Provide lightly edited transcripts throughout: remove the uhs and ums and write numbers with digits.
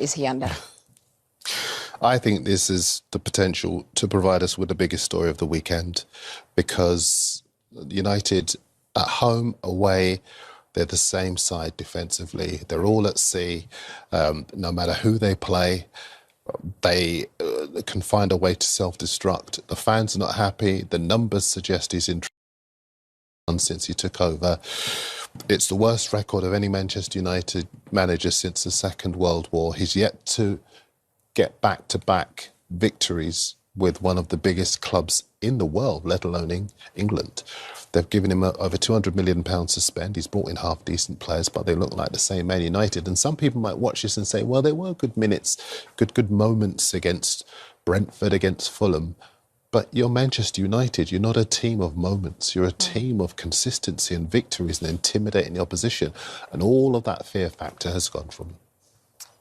is he under? I think this is the potential to provide us with the biggest story of the weekend, because United at home, away, they're the same side defensively. They're all at sea. No matter who they play, they can find a way to self-destruct. The fans are not happy. The numbers suggest he's in since he took over. It's the worst record of any Manchester United manager since the Second World War. He's yet to get back-to-back victories with one of the biggest clubs in the world, let alone England. They've given him over £200 million to spend. He's brought in half-decent players, but they look like the same Man United. And some people might watch this and say, well, there were good minutes, good moments against Brentford, against Fulham. But you're Manchester United. You're not a team of moments. You're a team of consistency and victories and intimidating the opposition. And all of that fear factor has gone from them.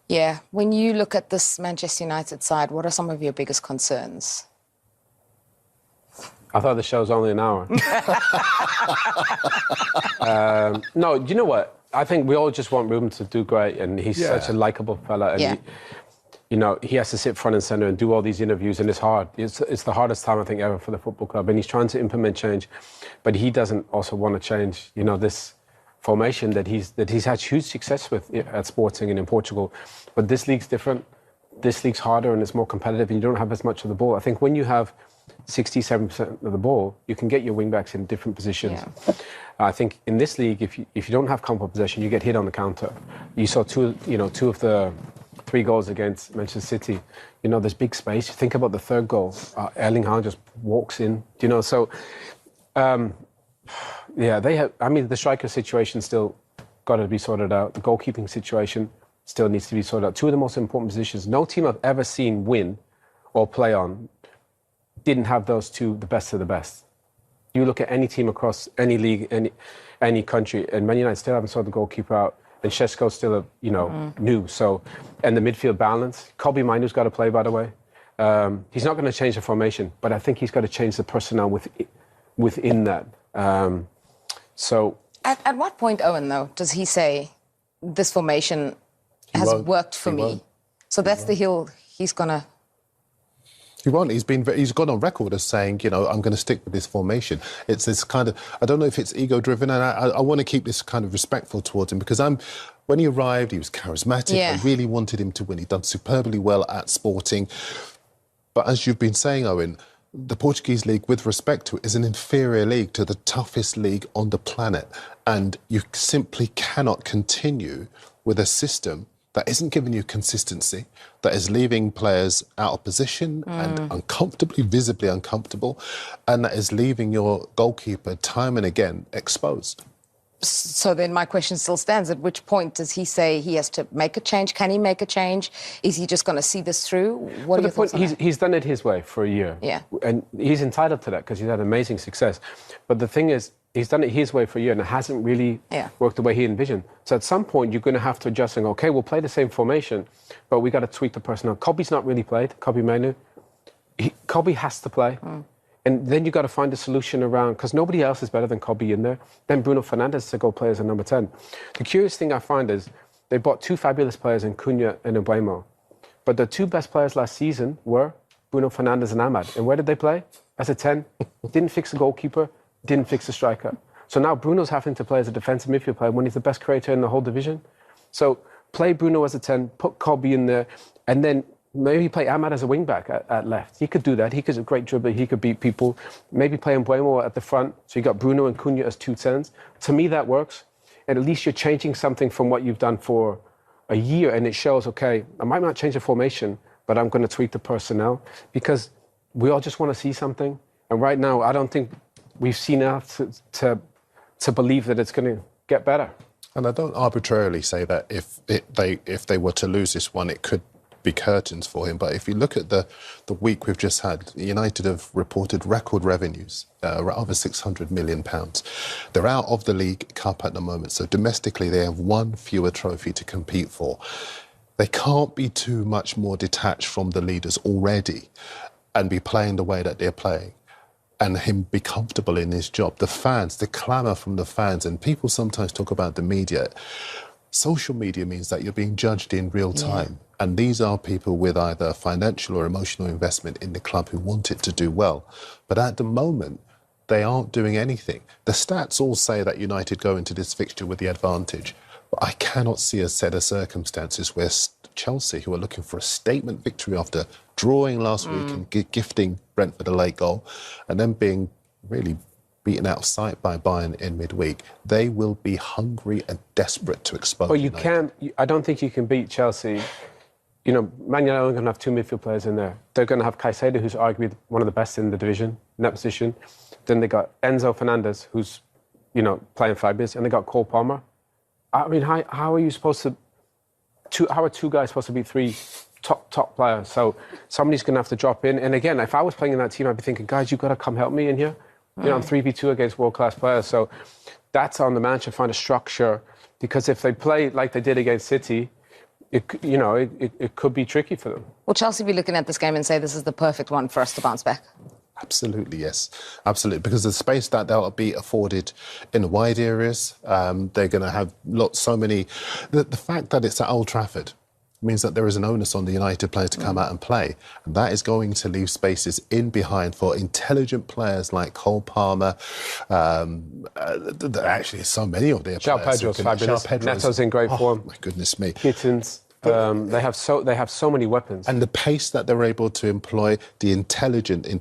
Yeah. When you look at this Manchester United side, what are some of your biggest concerns? I thought the show was only an hour. No, you know what? I think we all just want Ruben to do great, and he's such a likeable fella. And he has to sit front and centre and do all these interviews, and it's hard. It's the hardest time, I think, ever for the football club. And he's trying to implement change, but he doesn't also want to change, this formation that he's had huge success with at Sporting and in Portugal. But this league's different. This league's harder and it's more competitive, and you don't have as much of the ball. I think when you have 67% of the ball, you can get your wing-backs in different positions. Yeah. I think in this league, if you don't have comfortable possession, you get hit on the counter. You saw two of the 3 goals against Manchester City. There's big space. Think about the third goal. Erling Haaland just walks in. So they have. I mean, the striker situation still got to be sorted out. The goalkeeping situation still needs to be sorted out. 2 of the most important positions. No team I've ever seen win or play on didn't have those 2, the best of the best. You look at any team across any league, any country, and Man United still haven't sorted the goalkeeper out, and Šeško's still new. So, and the midfield balance. Kobbie Mainoo's got to play, by the way. He's not going to change the formation, but I think he's got to change the personnel within that. So, at what point, Owen, though, does he say this formation has worked for me? So that's the hill he's gonna. He won't. He's gone on record as saying, I'm going to stick with this formation. It's this kind of, I don't know if it's ego-driven, and I want to keep this kind of respectful towards him, because when he arrived, he was charismatic. Yeah. I really wanted him to win. He'd done superbly well at Sporting. But as you've been saying, Owen, the Portuguese league, with respect to it, is an inferior league to the toughest league on the planet. And you simply cannot continue with a system that isn't giving you consistency, that is leaving players out of position and uncomfortably, visibly uncomfortable, and that is leaving your goalkeeper time and again exposed. So then my question still stands. At which point does he say he has to make a change? Can he make a change? Is he just going to see this through? What are your thoughts on that? He's done it his way for a year. Yeah. And he's entitled to that because he's had amazing success. But the thing is, he's done it his way for a year and it hasn't really worked the way he envisioned. So at some point, you're going to have to adjust and go, OK, we'll play the same formation, but we got to tweak the personnel. Kobbie's not really played, Kobbie Mainoo. Kobbie has to play. And then you got to find a solution around, because nobody else is better than Kobbie in there. Then Bruno Fernandes to go play as a number 10. The curious thing I find is they bought 2 fabulous players in Cunha and Mbeumo. But the 2 best players last season were Bruno Fernandes and Ahmad. And where did they play? As a 10. Didn't fix the goalkeeper, didn't fix the striker. So now Bruno's having to play as a defensive midfield player when he's the best creator in the whole division. So play Bruno as a 10, put Kobbie in there, and then maybe play Ahmad as a wing-back at left. He could do that. He could a great dribbler. He could beat people. Maybe play Mbeumo at the front. So you got Bruno and Cunha as 2 10s. To me, that works. And at least you're changing something from what you've done for a year. And it shows, OK, I might not change the formation, but I'm going to tweak the personnel. Because we all just want to see something. And right now, I don't think we've seen enough to believe that it's going to get better. And I don't arbitrarily say that if they were to lose this one, it could be curtains for him. But if you look at the week we've just had, United have reported record revenues, over £600 million. They're out of the League Cup at the moment, so domestically they have 1 fewer trophy to compete for. They can't be too much more detached from the leaders already and be playing the way that they're playing and him be comfortable in his job. The fans, the clamour from the fans, and people sometimes talk about the media. Social media means that you're being judged in real time. And these are people with either financial or emotional investment in the club who want it to do well. But at the moment, they aren't doing anything. The stats all say that United go into this fixture with the advantage. But I cannot see a set of circumstances where Chelsea, who are looking for a statement victory after drawing last week and gifting Brentford a late goal, and then being really beaten out of sight by Bayern in midweek, they will be hungry and desperate to expose. But you can't. I don't think you can beat Chelsea. You know, Man United are going to have two midfield players in there. They're going to have Caicedo, who's arguably one of the best in the division in that position. Then they got Enzo Fernandez, who's, you know, playing 5 minutes, and they got Cole Palmer. I mean, how are you supposed to? How are two guys supposed to be 3 top players? So somebody's going to have to drop in. And again, if I was playing in that team, I'd be thinking, guys, you've got to come help me in here. You know, I'm 3v2 against world-class players. So that's on the manager to find a structure, because if they play like they did against City, it could be tricky for them. Will Chelsea be looking at this game and say this is the perfect one for us to bounce back? Absolutely, yes. Absolutely. Because the space that they'll be afforded in the wide areas, they're going to have so many... The fact that it's at Old Trafford means that there is an onus on the United players to come out and play. And that is going to leave spaces in behind for intelligent players like Cole Palmer. Actually, so many of their players. Pedro's fabulous. Neto's in great form. My goodness me. Kittens. They have so many weapons. And the pace that they're able to employ, the intelligence in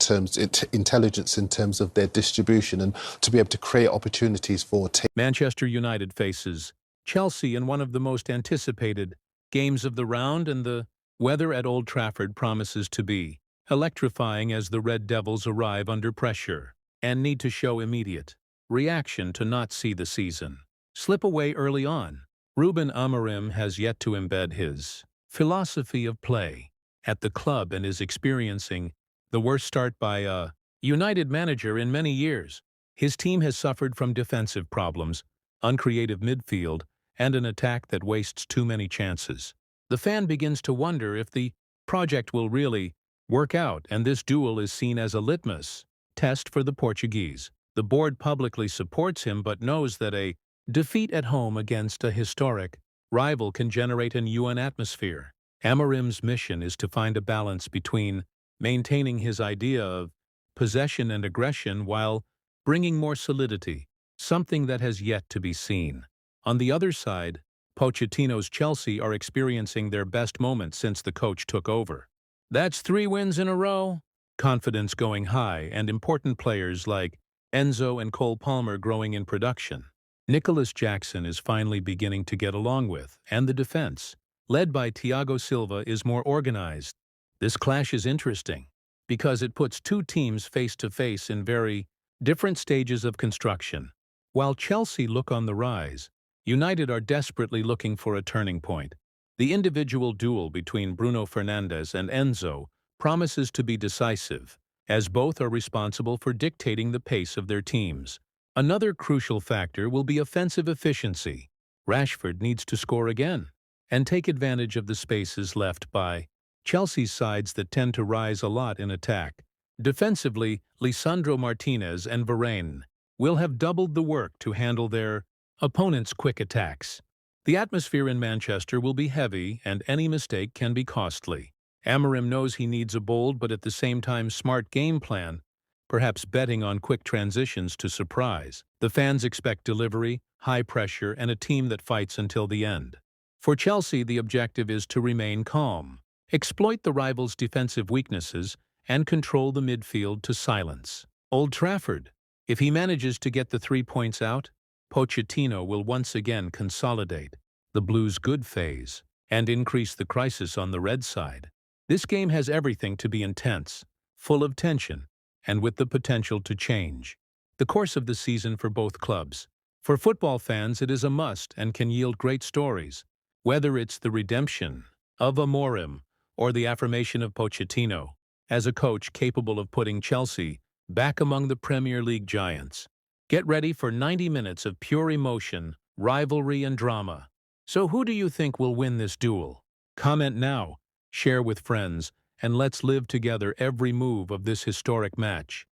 terms of their distribution, and to be able to create opportunities for teams. Manchester United faces Chelsea in one of the most anticipated games of the round, and the weather at Old Trafford promises to be electrifying as the Red Devils arrive under pressure and need to show immediate reaction to not see the season slip away early on. Ruben Amorim has yet to embed his philosophy of play at the club and is experiencing the worst start by a United manager in many years. His team has suffered from defensive problems, uncreative midfield, and an attack that wastes too many chances. The fan begins to wonder if the project will really work out, and this duel is seen as a litmus test for the Portuguese. The board publicly supports him but knows that a defeat at home against a historic rival can generate a new atmosphere. Amorim's mission is to find a balance between maintaining his idea of possession and aggression while bringing more solidity, something that has yet to be seen. On the other side, Pochettino's Chelsea are experiencing their best moment since the coach took over. That's 3 wins in a row, confidence going high, and important players like Enzo and Cole Palmer growing in production. Nicholas Jackson is finally beginning to get along with, and the defense, led by Thiago Silva, is more organized. This clash is interesting because it puts 2 teams face-to-face in very different stages of construction. While Chelsea look on the rise, United are desperately looking for a turning point. The individual duel between Bruno Fernandes and Enzo promises to be decisive, as both are responsible for dictating the pace of their teams. Another crucial factor will be offensive efficiency. Rashford needs to score again and take advantage of the spaces left by Chelsea's sides that tend to rise a lot in attack. Defensively, Lisandro Martinez and Varane will have doubled the work to handle their opponents' quick attacks. The atmosphere in Manchester will be heavy, and any mistake can be costly. Amorim knows he needs a bold but at the same time smart game plan, perhaps betting on quick transitions to surprise. The fans expect delivery, high pressure, and a team that fights until the end. For Chelsea, the objective is to remain calm, exploit the rivals' defensive weaknesses, and control the midfield to silence. Old Trafford. If he manages to get the 3 points out, Pochettino will once again consolidate the Blues' good phase and increase the crisis on the red side. This game has everything to be intense, full of tension, and with the potential to change the course of the season for both clubs. For football fans, it is a must and can yield great stories, whether it's the redemption of Amorim or the affirmation of Pochettino as a coach capable of putting Chelsea back among the Premier League giants. Get ready for 90 minutes of pure emotion, rivalry, and drama. So who do you think will win this duel? Comment now, share with friends, and let's live together every move of this historic match.